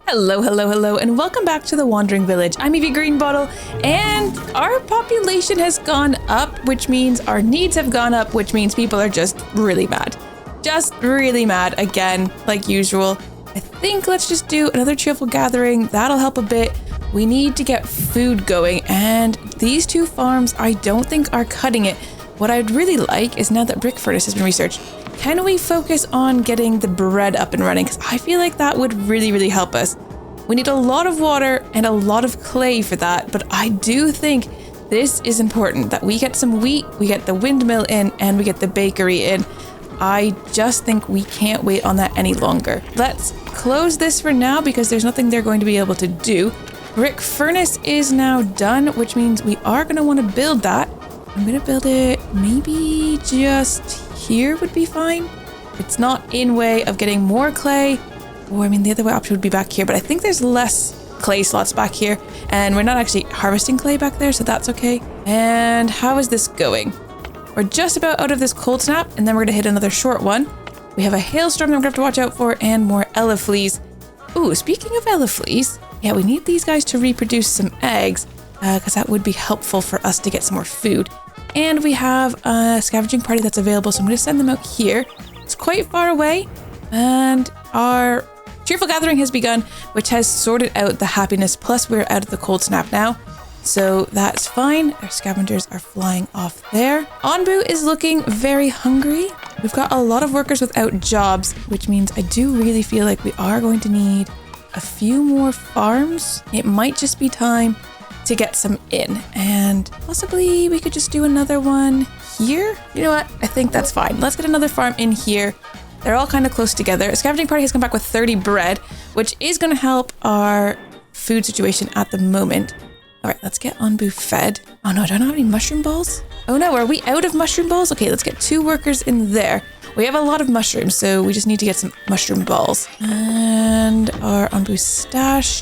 Hello, hello, hello, and welcome back to the Wandering Village. I'm Evie Greenbottle, and our population has gone up, which means our needs have gone up, which means people are just really mad. Just really mad again, like usual. I think let's just do another cheerful gathering. That'll help a bit. We need to get food going, and these two farms I don't think are cutting it. What I'd really like is, now that brick furnace has been researched, can we focus on getting the bread up and running? Because I feel like that would really, really help us. We need a lot of water and a lot of clay for that, but I do think this is important, that we get some wheat, we get the windmill in, and we get the bakery in. I just think we can't wait on that any longer. Let's close this for now because there's nothing they're going to be able to do. Brick furnace is now done, which means we are going to want to build that. I'm going to build it maybe just here would be fine. It's not in way of getting more clay, or I mean the other way option would be back here, but I think there's less clay slots back here, and we're not actually harvesting clay back there, so that's okay. And how is this going? We're just about out of this cold snap, and then we're going to hit another short one. We have a hailstorm that we're going to have to watch out for, and more elefleas. Ooh, speaking of elefleas, yeah, we need these guys to reproduce some eggs, because that would be helpful for us to get some more food. And we have a scavenging party that's available, so I'm going to send them out here. It's quite far away, and our cheerful gathering has begun, which has sorted out the happiness, plus we're out of the cold snap now. So that's fine. Our scavengers are flying off there. Onbu is looking very hungry. We've got a lot of workers without jobs, which means I do really feel like we are going to need a few more farms. It might just be time to get some in, and possibly we could just do another one here. You know what? I think that's fine. Let's get another farm in here. They're all kind of close together. A scavenging party has come back with 30 bread, which is going to help our food situation at the moment. All right, let's get Onbu fed. Oh no, I don't have any mushroom balls. Oh no, are we out of mushroom balls? Okay, let's get 2 workers in there. We have a lot of mushrooms, so we just need to get some mushroom balls. And our Onbu stash.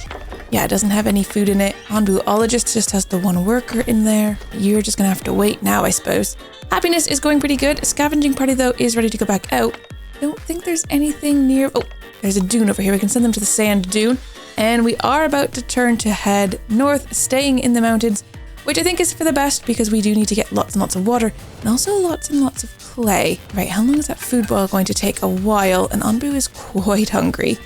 Yeah, it doesn't have any food in it. Onbuologist just has the 1 worker in there. You're just gonna have to wait now, I suppose. Happiness is going pretty good. A scavenging party, though, is ready to go back out. I don't think there's anything near... Oh, there's a dune over here. We can send them to the sand dune. And we are about to turn to head north, staying in the mountains, which I think is for the best because we do need to get lots and lots of water and also lots and lots of clay. Right, how long is that food boil going to take? A while, and Onbu is quite hungry.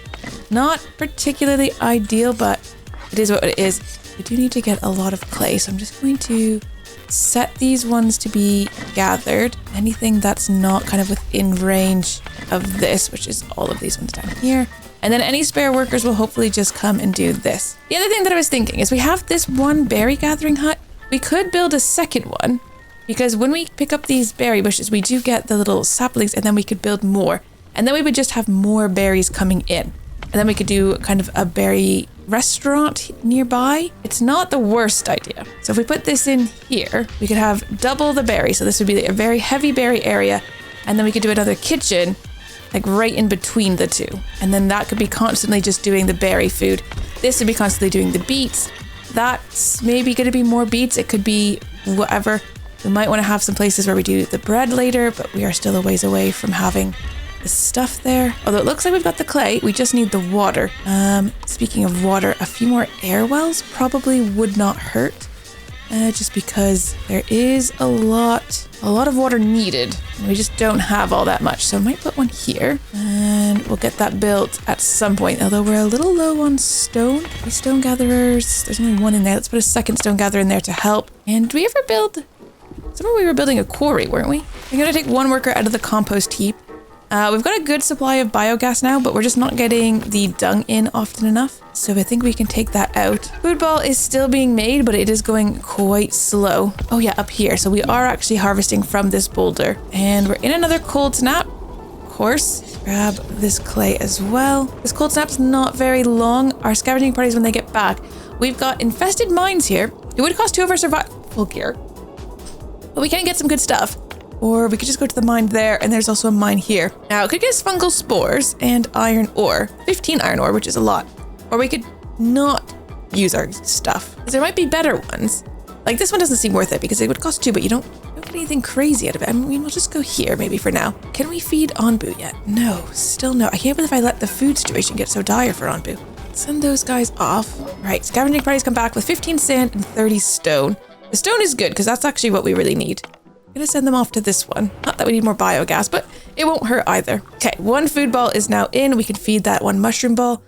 Not particularly ideal, but it is what it is. We do need to get a lot of clay, so I'm just going to set these ones to be gathered. Anything that's not kind of within range of this, which is all of these ones down here. And then any spare workers will hopefully just come and do this. The other thing that I was thinking is we have this 1 berry gathering hut. We could build a second one, because when we pick up these berry bushes, we do get the little saplings, and then we could build more. And then we would just have more berries coming in. And then we could do kind of a berry restaurant nearby. It's not the worst idea. So if we put this in here, we could have double the berry. So this would be a very heavy berry area. And then we could do another kitchen, like right in between the two. And then that could be constantly just doing the berry food. This would be constantly doing the beets. That's maybe going to be more beets. It could be whatever. We might want to have some places where we do the bread later, but we are still a ways away from having the stuff there. Although it looks like we've got the clay, we just need the water. Speaking of water, a few more air wells probably would not hurt, just because there is a lot of water needed, and we just don't have all that much. So I might put one here, and we'll get that built at some point. Although we're a little low on stone. These stone gatherers, there's only 1 in there. Let's put a second stone gatherer in there to help. And do we ever build? Somewhere we were building a quarry, weren't we? I'm gonna take 1 worker out of the compost heap. We've got a good supply of biogas now, but we're just not getting the dung in often enough. So I think we can take that out. Food ball is still being made, but it is going quite slow. Oh yeah, up here. So we are actually harvesting from this boulder. And we're in another cold snap. Of course. Grab this clay as well. This cold snap's not very long. Our scavenging parties, when they get back, we've got infested mines here. It would cost 2 of our survival gear, but we can get some good stuff. Or we could just go to the mine there, and there's also a mine here. Now, it could get us fungal spores and iron ore. 15 iron ore, which is a lot. Or we could not use our stuff. Because there might be better ones. Like, this one doesn't seem worth it because it would cost 2, but you don't get anything crazy out of it. I mean, we'll just go here maybe for now. Can we feed Onbu yet? No, still no. I can't believe I let the food situation get so dire for Onbu. send those guys off. Right, scavenging parties come back with 15 sand and 30 stone. The stone is good because that's actually what we really need. I'm gonna send them off to this one. Not that we need more biogas, but it won't hurt either. Okay, one food ball is now in. We can feed that one mushroom ball.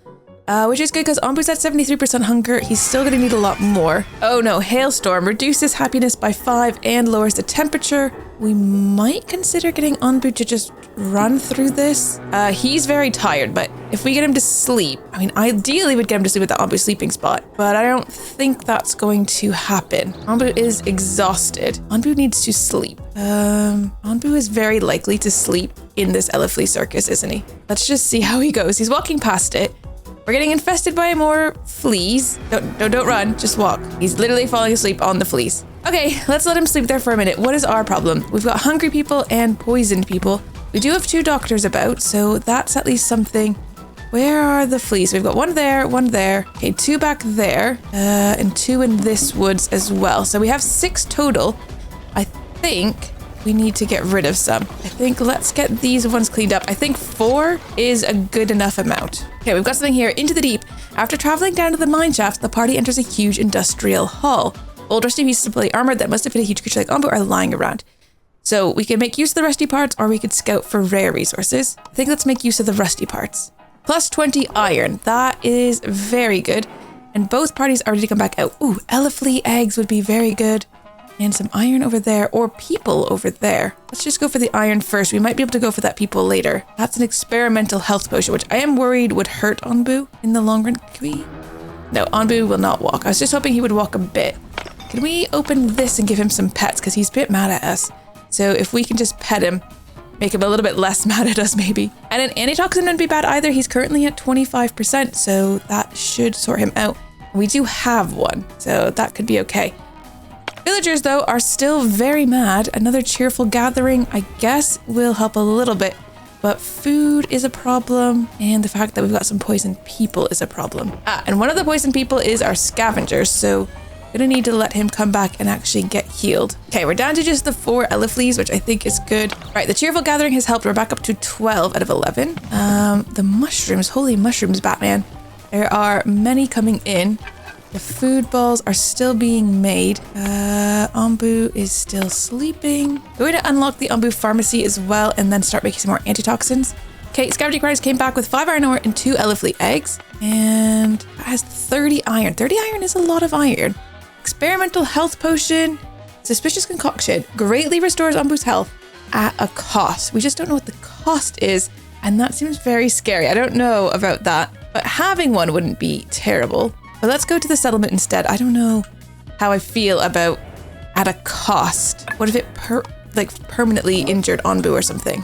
Which is good because Onbu's at 73% hunger. He's still going to need a lot more. Oh no, hailstorm reduces happiness by 5 and lowers the temperature. We might consider getting Onbu to just run through this. He's very tired, but if we get him to sleep, I mean, ideally we'd get him to sleep at the Onbu sleeping spot, but I don't think that's going to happen. Onbu is exhausted. Onbu needs to sleep. Onbu is very likely to sleep in this Eleflee circus, isn't he? Let's just see how he goes. He's walking past it. We're getting infested by more fleas. Don't run, just walk. He's literally falling asleep on the fleas. Okay, let's let him sleep there for a minute. What is our problem? We've got hungry people and poisoned people. We do have 2 doctors about, so that's at least something. Where are the fleas? We've got 1 there, 1 there. Okay, 2 back there, and 2 in this woods as well. So we have 6 total. I think we need to get rid of some. I think let's get these ones cleaned up. I think 4 is a good enough amount. Okay, we've got something here. Into the deep. After traveling down to the mine shaft, the party enters a huge industrial hall. Old rusty pieces of plate armor that must have fit a huge creature like Onbu are lying around. So we can make use of the rusty parts, or we could scout for rare resources. I think let's make use of the rusty parts. Plus 20 iron. That is very good. And both parties are ready to come back out. Ooh, Eleflee eggs would be very good. And some iron over there, or people over there. Let's just go for the iron first. We might be able to go for that people later. That's an experimental health potion, which I am worried would hurt Onbu in the long run. Can we? No, Onbu will not walk. I was just hoping he would walk a bit. Can we open this and give him some pets? Because he's a bit mad at us. So if we can just pet him, make him a little bit less mad at us maybe. And an antitoxin wouldn't be bad either. He's currently at 25%, so that should sort him out. We do have one, so that could be okay. Villagers, though, are still very mad. Another cheerful gathering, I guess, will help a little bit. But food is a problem, and the fact that we've got some poisoned people is a problem. And one of the poisoned people is our scavengers, so gonna need to let him come back and actually get healed. Okay, we're down to just the 4 Eleflees, which I think is good. Right, the cheerful gathering has helped. We're back up to 12 out of 11. The mushrooms, holy mushrooms, Batman. There are many coming in. The food balls are still being made. Onbu is still sleeping. We're going to unlock the Onbu pharmacy as well and then start making some more antitoxins. Okay, scavenging parties came back with 5 iron ore and 2 Eleflee eggs. And that has 30 iron. 30 iron is a lot of iron. Experimental health potion. Suspicious concoction. Greatly restores Onbu's health at a cost. We just don't know what the cost is. And that seems very scary. I don't know about that. But having one wouldn't be terrible. But let's go to the settlement instead. I don't know how I feel about at a cost. What if it permanently injured Onbu or something?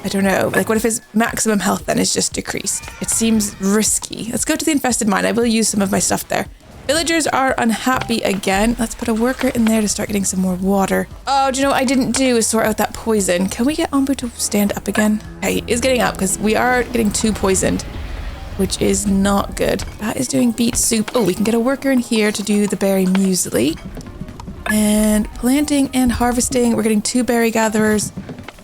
I don't know. Like, what if his maximum health then is just decreased? It seems risky. Let's go to the infested mine. I will use some of my stuff there. Villagers are unhappy again. Let's put a worker in there to start getting some more water. Oh, do you know what I didn't do is sort out that poison. Can we get Onbu to stand up again? Okay, he is getting up because we are getting 2 poisoned, which is not good. That is doing beet soup. Oh, we can get a worker in here to do the berry muesli. And planting and harvesting. We're getting 2 berry gatherers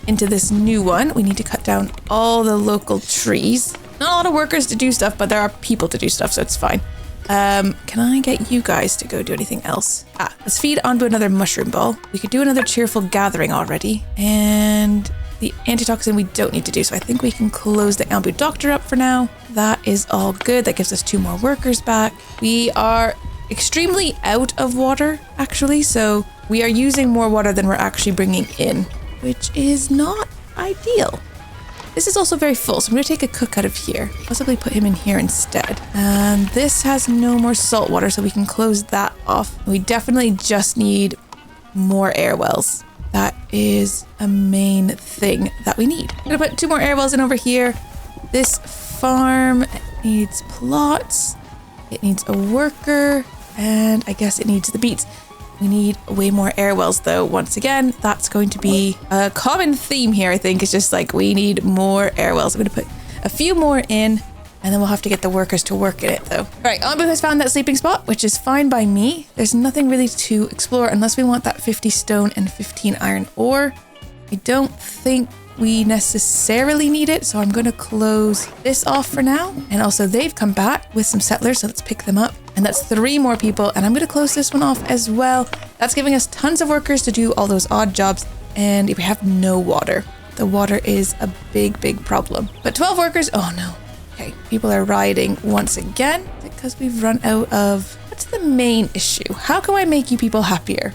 into this new one. We need to cut down all the local trees. Not a lot of workers to do stuff, but there are people to do stuff, so it's fine. Can I get you guys to go do anything else? Let's feed Onbu another mushroom ball. We could do another cheerful gathering already. And the antitoxin we don't need to do, so I think we can close the Onbu doctor up for now. That is all good. That gives us 2 more workers back. We are extremely out of water, actually, so we are using more water than we're actually bringing in, which is not ideal. This is also very full, so I'm going to take a cook out of here. Possibly put him in here instead. And this has no more salt water, so we can close that off. We definitely just need more air wells. That is a main thing that we need. I'm going to put 2 more air wells in over here. This farm needs plots. It needs a worker. And I guess it needs the beets. We need way more air wells though. Once again, that's going to be a common theme here, I think. It's just like we need more air wells. I'm going to put a few more in and then we'll have to get the workers to work in it though. All right, Onbu has found that sleeping spot, which is fine by me. There's nothing really to explore unless we want that 50 stone and 15 iron ore. I don't think we necessarily need it, so I'm going to close this off for now. And also they've come back with some settlers, so let's pick them up. And that's 3 more people, and I'm going to close this one off as well. That's giving us tons of workers to do all those odd jobs, and we have no water. The water is a big problem. But 12 workers, oh no. Okay, people are rioting once again because we've run out of... What's the main issue? How can I make you people happier?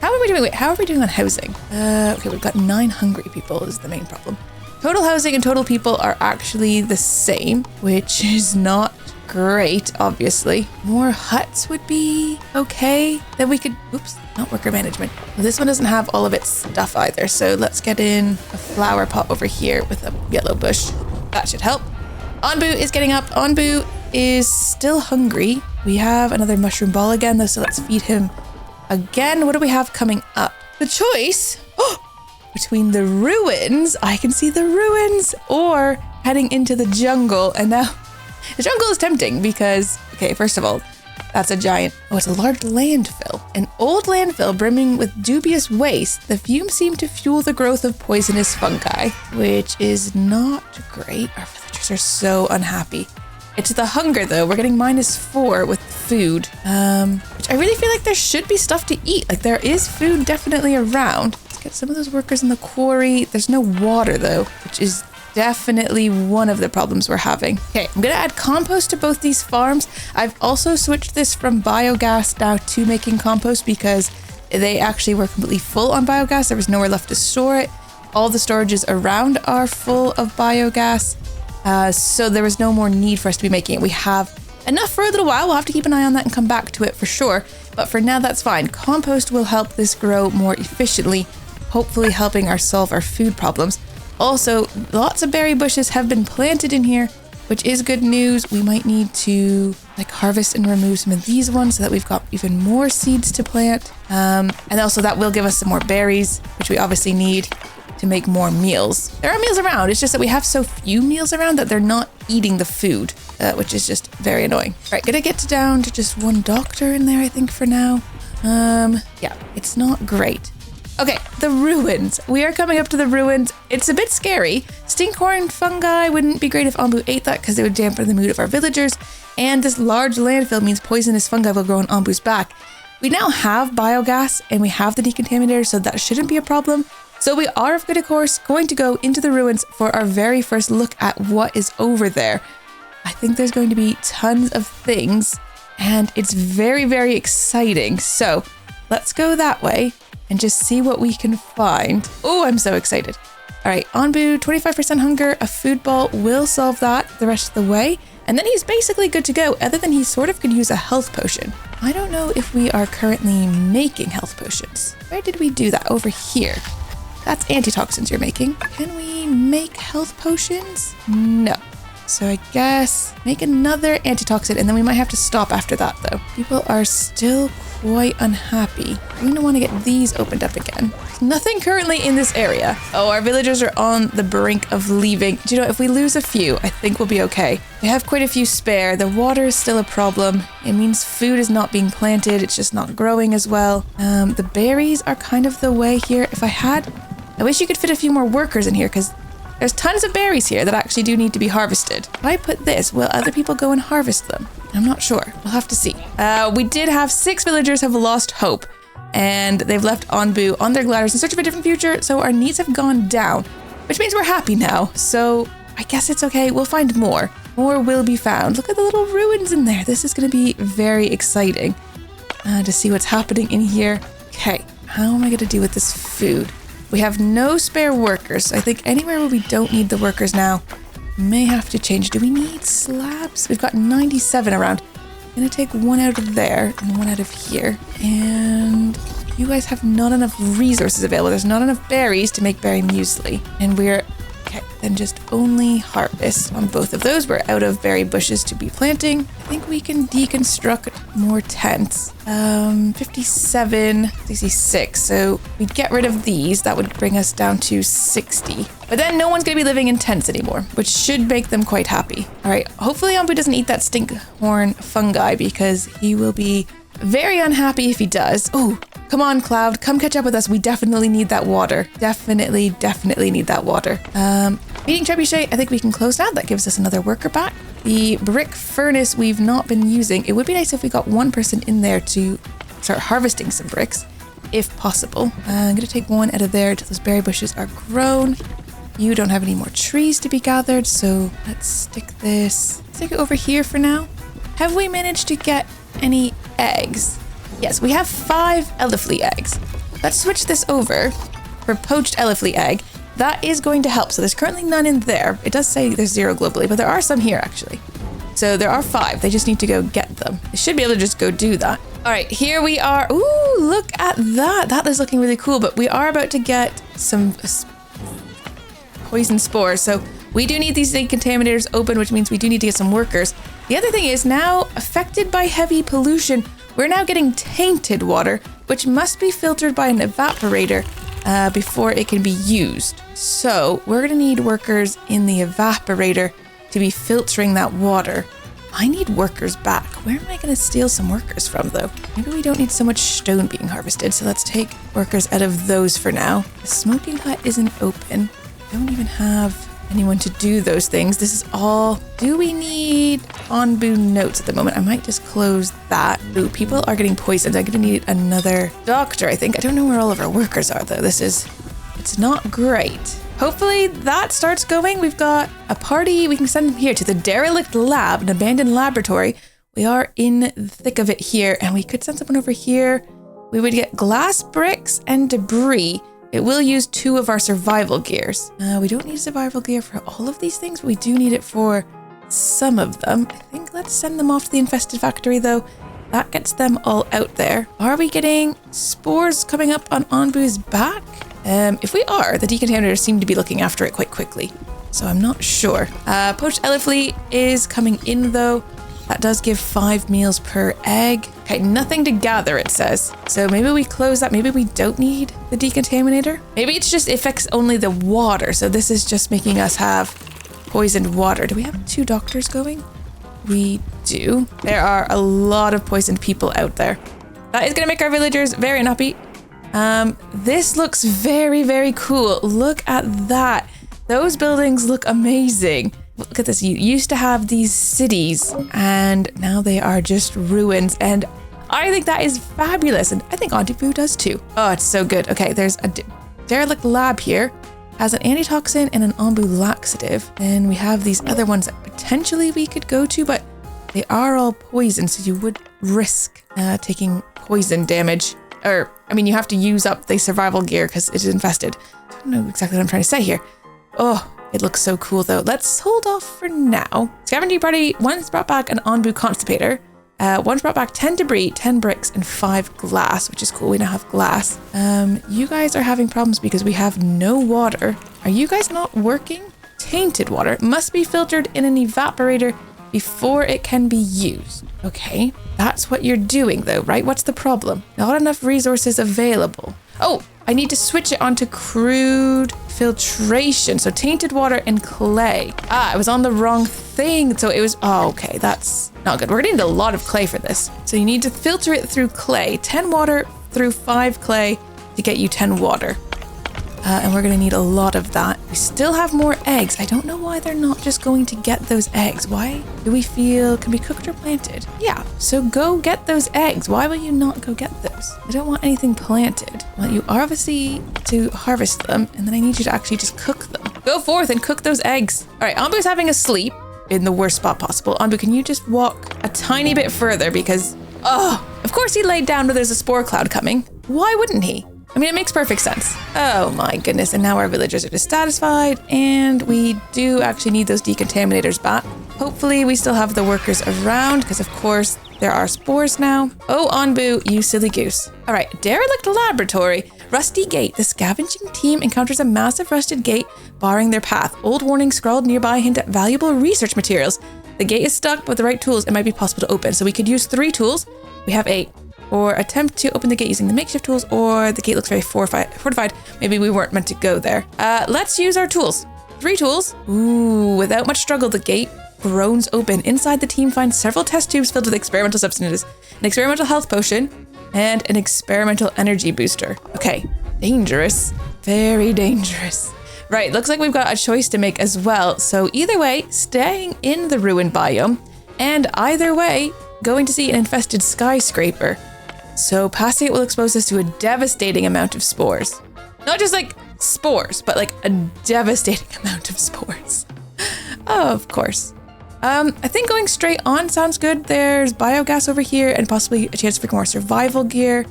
How are we doing? Wait, how are we doing on housing? Okay, we've got 9 hungry people is the main problem. Total housing and total people are actually the same, which is not great, obviously. More huts would be okay. Then we could, oops, not worker management. Well, this one doesn't have all of its stuff either. So let's get in a flower pot over here with a yellow bush. That should help. Onbu is getting up. Onbu is still hungry. We have another mushroom ball again though, so let's feed him again. What do we have coming up? The choice between the ruins, I can see the ruins, or heading into the jungle. And now the jungle is tempting because, okay, first of all, that's a giant, it's a large landfill. An old landfill brimming with dubious waste. The fumes seem to fuel the growth of poisonous fungi, which is not great. Our villagers are so unhappy. It's the hunger though. We're getting -4 with food, which I really feel like there should be stuff to eat. Like there is food definitely around. Let's get some of those workers in the quarry. There's no water though, which is definitely one of the problems we're having. Okay, I'm gonna add compost to both these farms. I've also switched this from biogas now to making compost because they actually were completely full on biogas. There was nowhere left to store it. All the storages around are full of biogas. So there was no more need for us to be making it. We have enough for a little while. We'll have to keep an eye on that and come back to it for sure. But for now, that's fine. Compost will help this grow more efficiently, hopefully helping us solve our food problems. Also, lots of berry bushes have been planted in here, which is good news. We might need to harvest and remove some of these ones so that we've got even more seeds to plant. And also that will give us some more berries, which we obviously need to make more meals. There are meals around, it's just that we have so few meals around that they're not eating the food, which is just very annoying. All right, gonna get down to just 1 doctor in there, I think, for now. Yeah, it's not great. Okay, the ruins. We are coming up to the ruins. It's a bit scary. Stinkhorn fungi wouldn't be great if Onbu ate that because they would dampen the mood of our villagers. And this large landfill means poisonous fungi will grow on Onbu's back. We now have biogas and we have the decontaminator, so that shouldn't be a problem. So we are, of good course, going to go into the ruins for our very first look at what is over there. I think there's going to be tons of things and it's very exciting. So let's go that way and just see what we can find. Oh, I'm so excited. All right, Onbu, 25% hunger. A food ball will solve that the rest of the way. And then he's basically good to go, other than he sort of could use a health potion. I don't know if we are currently making health potions. Where did we do that? Over here. That's antitoxins you're making. Can we make health potions? No. So I guess make another antitoxin, and then we might have to stop after that though. People are still quite unhappy. I'm gonna want to get these opened up again. Nothing currently in this area. Oh, our villagers are on the brink of leaving. Do you know, if we lose a few, I think we'll be okay. We have quite a few spare. The water is still a problem. It means food is not being planted. It's just not growing as well. The berries are kind of the way here. I wish you could fit a few more workers in here because there's tons of berries here that actually do need to be harvested. If I put this, will other people go and harvest them? I'm not sure. We'll have to see. We did have 6 villagers have lost hope, and they've left Onbu on their gliders in search of a different future, so our needs have gone down, which means we're happy now. So I guess it's okay. We'll find more. More will be found. Look at the little ruins in there. This is going to be very exciting to see what's happening in here. Okay, how am I going to do with this food? We have no spare workers, so I think anywhere where we don't need the workers now may have to change. Do we need slabs? We've got 97 around. I'm gonna take 1 out of there and 1 out of here. And you guys have not enough resources available. There's not enough berries to make berry muesli. And we're, okay, then just only harvest on both of those. We're out of berry bushes to be planting. I think we can deconstruct more tents. 57, 66. So we'd get rid of these. That would bring us down to 60. But then no one's going to be living in tents anymore, which should make them quite happy. All right, hopefully Onbu doesn't eat that stinkhorn fungi because he will be very unhappy if he does. Oh, Come on, Cloud, come catch up with us. We definitely need that water. Definitely need that water. Meeting trebuchet, I think we can close now. That gives us another worker back. The brick furnace we've not been using. It would be nice if we got one person in there to start harvesting some bricks, if possible. I'm gonna take one out of there until those berry bushes are grown. You don't have any more trees to be gathered, so let's stick it over here for now. Have we managed to get any eggs? Yes, we have 5 elefly eggs. Let's switch this over for poached elefly egg. That is going to help. So there's currently none in there. It does say there's 0 globally, but there are some here actually. So there are 5. They just need to go get them. They should be able to just go do that. All right, here we are. Ooh, look at that. That is looking really cool, but we are about to get some poison spores. So we do need these decontaminators open, which means we do need to get some workers. The other thing is now affected by heavy pollution, we're now getting tainted water, which must be filtered by an evaporator before it can be used. So we're gonna need workers in the evaporator to be filtering that water. I need workers back. Where am I gonna steal some workers from though? Maybe we don't need so much stone being harvested, so let's take workers out of those for now. The smoking hut isn't open. I don't even have anyone to do those things. This is all... Do we need Onbu notes at the moment? I might just close that. Ooh, people are getting poisoned. I'm gonna need another doctor, I think. I don't know where all of our workers are though. It's not great. Hopefully that starts going. We've got a party. We can send them here to the derelict lab, an abandoned laboratory. We are in the thick of it here, and we could send someone over here. We would get glass bricks and debris. It will use 2 of our survival gears. We don't need survival gear for all of these things, but we do need it for some of them. I think let's send them off to the infested factory though. That gets them all out there. Are we getting spores coming up on Onbu's back? If we are, the decontaminators seem to be looking after it quite quickly. So I'm not sure. Poached elefly is coming in though. That does give 5 meals per egg. Okay, nothing to gather, it says. So maybe we close that. Maybe we don't need the decontaminator. Maybe it's just affects only the water. So this is just making us have poisoned water. Do we have 2 doctors going? We do. There are a lot of poisoned people out there. That is going to make our villagers very unhappy. This looks very, very cool. Look at that. Those buildings look amazing. Look at this. You used to have these cities and now they are just ruins. And I think that is fabulous. And I think Onbu does too. Oh, it's so good. Okay, there's a derelict lab here. Has an antitoxin and an Onbu laxative. And we have these other ones that potentially we could go to, but they are all poison. So you would risk taking poison damage. Or, I mean, you have to use up the survival gear because it is infested. I don't know exactly what I'm trying to say here. Oh, it looks so cool though. Let's hold off for now. Scavenging party, one's brought back an Onbu constipator. One's brought back 10 debris, 10 bricks, and 5 glass, which is cool. We now have glass. You guys are having problems because we have no water. Are you guys not working? Tainted water must be filtered in an evaporator before it can be used. Okay, that's what you're doing though, right? What's the problem? Not enough resources available. Oh, I need to switch it onto crude filtration. So tainted water and clay. I was on the wrong thing. So it was, oh, okay, that's not good. We're gonna need a lot of clay for this. So you need to filter it through clay. 10 water through 5 clay to get you 10 water. And we're gonna need a lot of that. We still have more eggs. I don't know why they're not just going to get those eggs. Why do we feel can be cooked or planted? Yeah, so go get those eggs. Why will you not go get those? I don't want anything planted. Well, you are obviously to harvest them, and then I need you to actually just cook them. Go forth and cook those eggs. All right, Onbu's having a sleep in the worst spot possible. Onbu, can you just walk a tiny bit further because, oh, of course he laid down where there's a spore cloud coming. Why wouldn't he? I mean, it makes perfect sense. Oh my goodness. And now our villagers are dissatisfied and we do actually need those decontaminators back. Hopefully we still have the workers around because of course there are spores now. Oh, Onbu, you silly goose. All right, derelict laboratory, rusty gate. The scavenging team encounters a massive rusted gate barring their path. Old warnings scrawled nearby hint at valuable research materials. The gate is stuck, but with the right tools, it might be possible to open. So we could use 3 tools. We have 8. Or attempt to open the gate using the makeshift tools, or the gate looks very fortified. Maybe we weren't meant to go there. Let's use our tools. 3 tools. Ooh, without much struggle, the gate groans open. Inside, the team finds several test tubes filled with experimental substances, an experimental health potion, and an experimental energy booster. Okay, dangerous, very dangerous. Right, looks like we've got a choice to make as well. So either way, staying in the ruined biome, and either way, going to see an infested skyscraper. So passing it will expose us to a devastating amount of spores. Not just like spores, but like a devastating amount of spores. Oh, of course. I think going straight on sounds good. There's biogas over here and possibly a chance for more survival gear.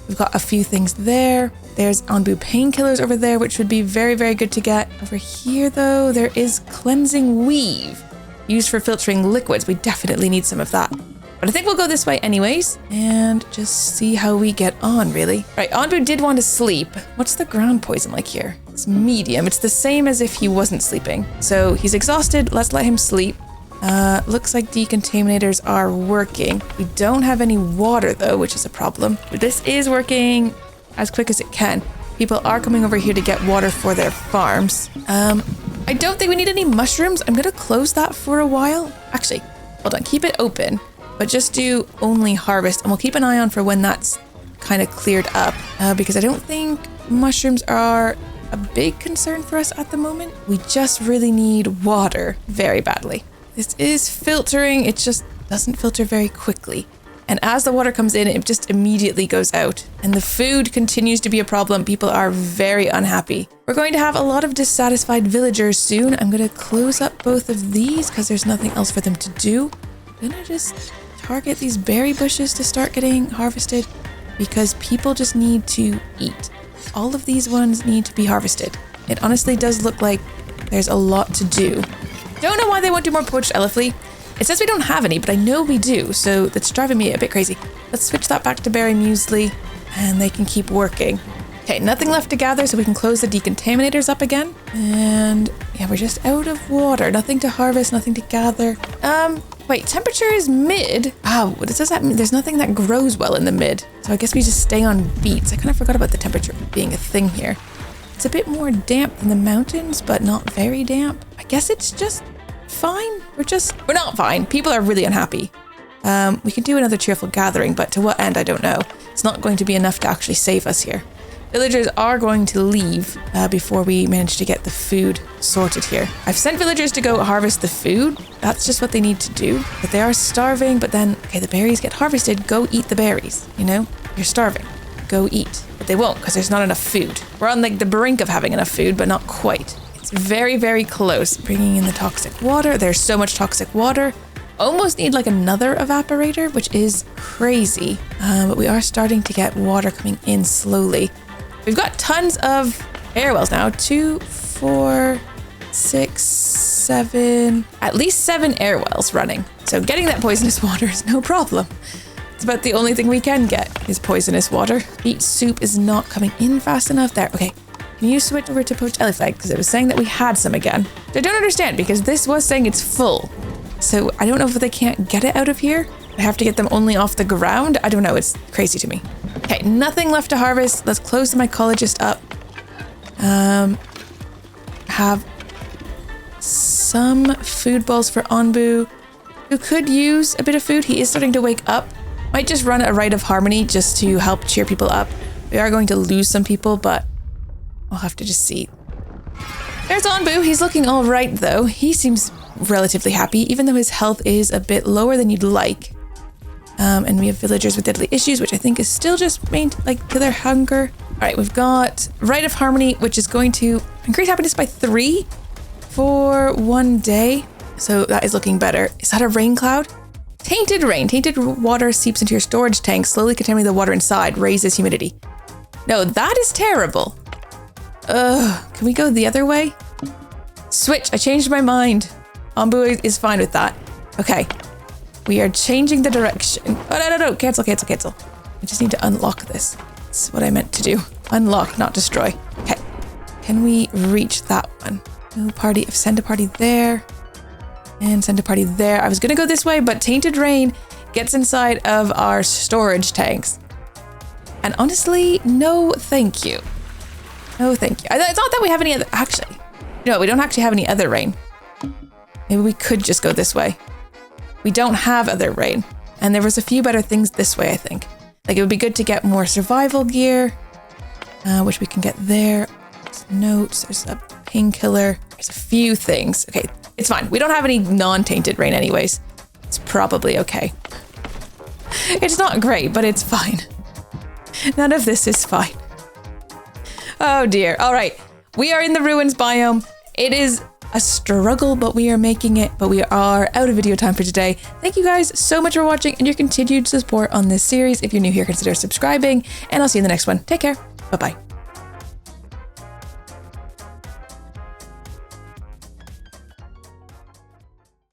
We've got a few things there. There's Onbu painkillers over there, which would be very, very good to get. Over here, though, there is cleansing weave used for filtering liquids. We definitely need some of that. But I think we'll go this way anyways and just see how we get on, really. Right, Onbu did want to sleep. What's the ground poison like here? It's medium. It's the same as if he wasn't sleeping. So he's exhausted. Let's let him sleep. Looks like decontaminators are working. We don't have any water though, which is a problem. But this is working as quick as it can. People are coming over here to get water for their farms. I don't think we need any mushrooms. I'm gonna close that for a while. Actually, hold on, keep it open, but just do only harvest, and we'll keep an eye on for when that's kind of cleared up, because I don't think mushrooms are a big concern for us at the moment. We just really need water very badly. This is filtering, it just doesn't filter very quickly. And as the water comes in, it just immediately goes out. And the food continues to be a problem. People are very unhappy. We're going to have a lot of dissatisfied villagers soon. I'm going to close up both of these because there's nothing else for them to do. I'm going to just target these berry bushes to start getting harvested because people just need to eat. All of these ones need to be harvested. It honestly does look like there's a lot to do. Don't know why they won't do more poached elefly. It says we don't have any, but I know we do, so that's driving me a bit crazy. Let's switch that back to berry muesli, and they can keep working. Okay, nothing left to gather, so we can close the decontaminators up again. And yeah, we're just out of water. Nothing to harvest, nothing to gather. Wait, temperature is mid. Oh, does that mean there's nothing that grows well in the mid? So I guess we just stay on beets. I kind of forgot about the temperature being a thing here. It's a bit more damp than the mountains, but not very damp. I guess it's just fine. We're not fine. People are really unhappy. We can do another cheerful gathering, but to what end, I don't know. It's not going to be enough to actually save us here. Villagers are going to leave before we manage to get the food sorted here. I've sent villagers to go harvest the food. That's just what they need to do. But they are starving, but then, okay, the berries get harvested. Go eat the berries, you know? You're starving. Go eat. But they won't because there's not enough food. We're on like the brink of having enough food, but not quite. It's very, very close. Bringing in the toxic water. There's so much toxic water. Almost need like another evaporator, which is crazy. But we are starting to get water coming in slowly. We've got tons of air wells now. 2, 4, 6, 7, at least 7 air wells running. So getting that poisonous water is no problem. It's about the only thing we can get is poisonous water. Beet soup is not coming in fast enough. There, okay. Can you switch over to poached elephant? Because it was saying that we had some again. I don't understand because this was saying it's full. So I don't know if they can't get it out of here. I have to get them only off the ground. I don't know. It's crazy to me. Okay, nothing left to harvest. Let's close the mycologist up. Have some food bowls for Onbu, who could use a bit of food. He is starting to wake up. Might just run a rite of harmony just to help cheer people up. We are going to lose some people, but we'll have to just see. There's Onbu. He's looking all right, though. He seems relatively happy, even though his health is a bit lower than you'd like. And we have villagers with deadly issues, which I think is still just to their hunger. All right, we've got Rite of Harmony, which is going to increase happiness by 3 for 1 day. So that is looking better. Is that a rain cloud? Tainted rain. Tainted water seeps into your storage tank, slowly contaminating the water inside, raises humidity. No, that is terrible. Can we go the other way? Switch. I changed my mind. Onbu is fine with that. Okay. We are changing the direction. Oh, no. Cancel. We just need to unlock this. That's what I meant to do. Unlock, not destroy. Okay. Can we reach that one? No party. Send a party there. And send a party there. I was going to go this way, but Tainted Rain gets inside of our storage tanks. And honestly, no thank you. No thank you. It's not that we have any other... Actually, no, we don't actually have any other rain. Maybe we could just go this way. We don't have other rain. And there was a few better things this way, I think. Like, it would be good to get more survival gear, which we can get there. There's notes, there's a painkiller, there's a few things. Okay, it's fine. We don't have any non-tainted rain anyways. It's probably okay. It's not great, but it's fine. None of this is fine. Oh dear. All right. We are in the ruins biome. It is a struggle, but we are making it. But we are out of video time for today. Thank you guys so much for watching and your continued support on this series. If you're new here, consider subscribing, and I'll see you in the next one. Take care. Bye-bye.